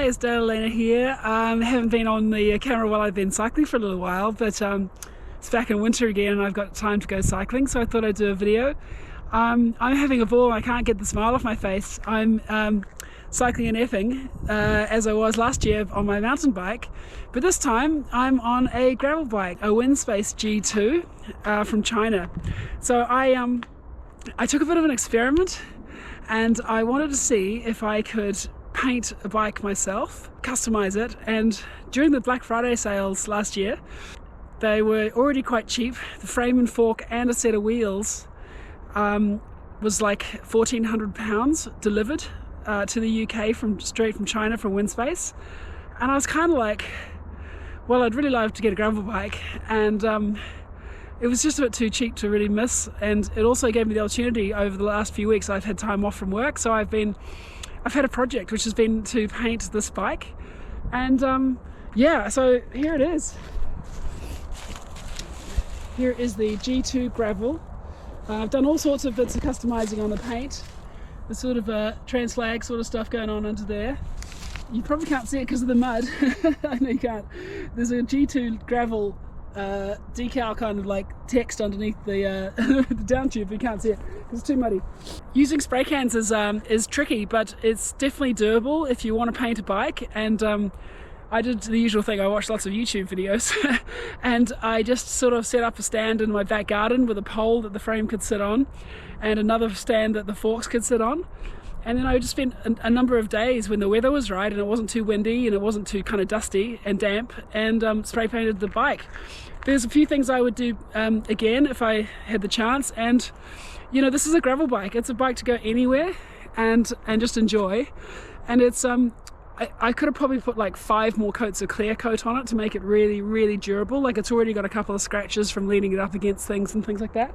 Hi, it's Dale here. Haven't been on the camera while I've been cycling for a little while, but it's back in winter again and I've got time to go cycling, so I thought I'd do a video. I'm having a ball. I can't get the smile off my face. I'm cycling in Epping as I was last year on my mountain bike, but this time I'm on a gravel bike, a Winspace G2 from China. So I took a bit of an experiment and I wanted to see if I could paint a bike myself, customize it, and during the Black Friday sales last year, they were already quite cheap. The frame and fork and a set of wheels was like £1,400 delivered to the UK straight from China from Winspace, and I was kind of like, well, I'd really love to get a gravel bike, and it was just a bit too cheap to really miss, and it also gave me the opportunity over the last few weeks. I've had time off from work, so I've had a project which has been to paint this bike, and yeah, so here it is. Here is the G2 gravel. I've done all sorts of bits of customizing on the paint. There's sort of a trans flag sort of stuff going on under there. You probably can't see it because of the mud. I know you can't. There's a G2 gravel decal kind of like text underneath the, the down tube, but you can't see it because it's too muddy. Using spray cans is tricky, but it's definitely doable if you want to paint a bike. And I did the usual thing. I watched lots of YouTube videos and I just sort of set up a stand in my back garden with a pole that the frame could sit on and another stand that the forks could sit on. And then I would just spend a number of days when the weather was right and it wasn't too windy and it wasn't too kind of dusty and damp, and spray painted the bike. There's a few things I would do again if I had the chance, and you know, this is a gravel bike. It's a bike to go anywhere and just enjoy, and it's I could have probably put like 5 more coats of clear coat on it to make it really, really durable. Like, it's already got a couple of scratches from leaning it up against things and things like that.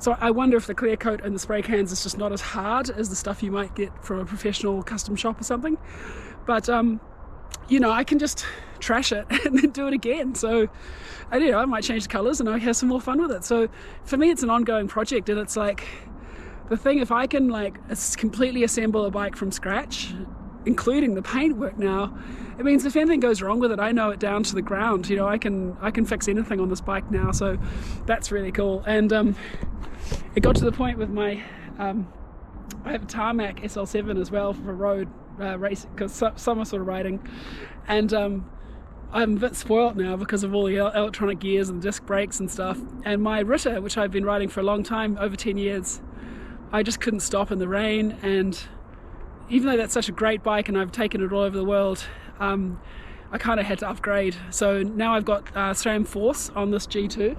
So I wonder if the clear coat and the spray cans is just not as hard as the stuff you might get from a professional custom shop or something. But you know, I can just trash it and then do it again. So I don't know, I might change the colours and I have some more fun with it. So for me, it's an ongoing project, and it's like the thing, if I can like completely assemble a bike from scratch, including the paint work now, it means if anything goes wrong with it, I know it down to the ground. You know, I can fix anything on this bike now, so that's really cool. And it got to the point with my I have a Tarmac SL7 as well for road racing, because summer sort of riding, and I'm a bit spoilt now because of all the electronic gears and disc brakes and stuff. And my Ritter, which I've been riding for a long time, over 10 years, I just couldn't stop in the rain. And even though that's such a great bike and I've taken it all over the world, I kind of had to upgrade. So now I've got SRAM Force on this G2,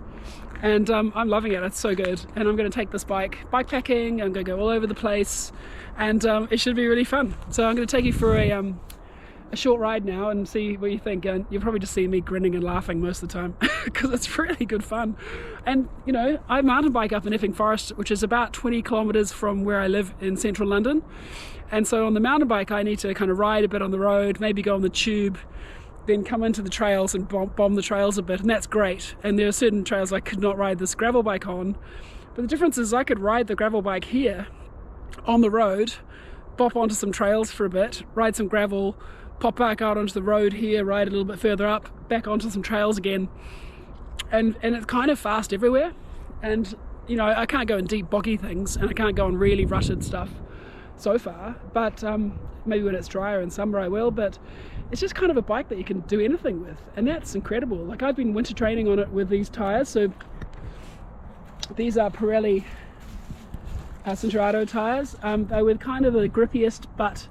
and I'm loving it. It's so good. And I'm going to take this bike bikepacking. I'm going to go all over the place, and it should be really fun. So I'm going to take you for a short ride now and see what you think. And you'll probably just see me grinning and laughing most of the time because it's really good fun. And you know, I mountain bike up in Epping Forest, which is about 20 kilometers from where I live in central London. And so on the mountain bike, I need to kind of ride a bit on the road, maybe go on the tube, then come into the trails and bomb the trails a bit, and that's great. And there are certain trails I could not ride this gravel bike on, but the difference is I could ride the gravel bike here on the road, bop onto some trails for a bit, ride some gravel, pop back out onto the road here, ride a little bit further up, back onto some trails again, and it's kind of fast everywhere. And you know, I can't go in deep boggy things, and I can't go on really rutted stuff so far, but maybe when it's drier in summer I will. But it's just kind of a bike that you can do anything with, and that's incredible. Like, I've been winter training on it with these tires. So these are Pirelli Cinturato tires. They were kind of the grippiest but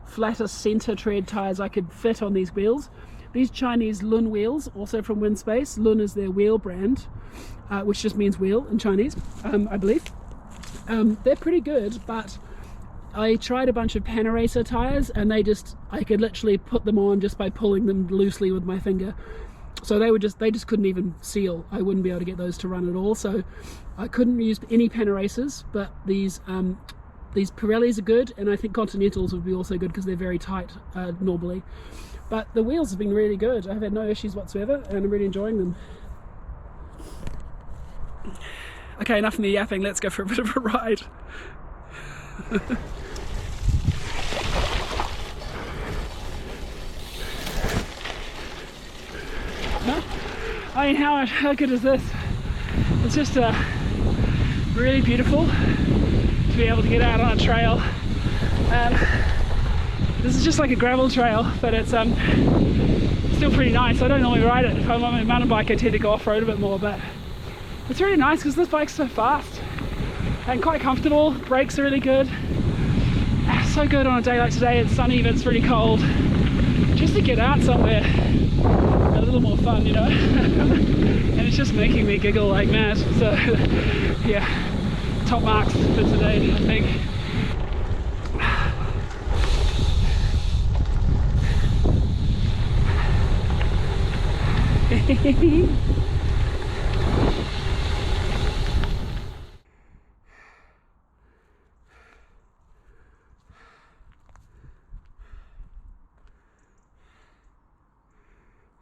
flattest center tread tires I could fit on these wheels. These Chinese Lun wheels, also from Winspace. Lun is their wheel brand, which just means wheel in Chinese, I believe. They're pretty good, but I tried a bunch of Panaracer tires and I could literally put them on just by pulling them loosely with my finger. So they just couldn't even seal. I wouldn't be able to get those to run at all. So I couldn't use any Panaracers, but these Pirellis are good, and I think Continentals would be also good because they're very tight normally. But the wheels have been really good. I've had no issues whatsoever, and I'm really enjoying them. Okay, enough of me yapping. Let's go for a bit of a ride. I mean, how good is this? It's just really beautiful to be able to get out on a trail. This is just like a gravel trail, but it's still pretty nice. I don't normally ride it. If I'm on my mountain bike, I tend to go off-road a bit more, but it's really nice because this bike's so fast and quite comfortable. Brakes are really good. So good on a day like today. It's sunny, but it's really cold. Just to get out somewhere a little more fun, you know. And it's just making me giggle like mad. So yeah, top marks for today, I think.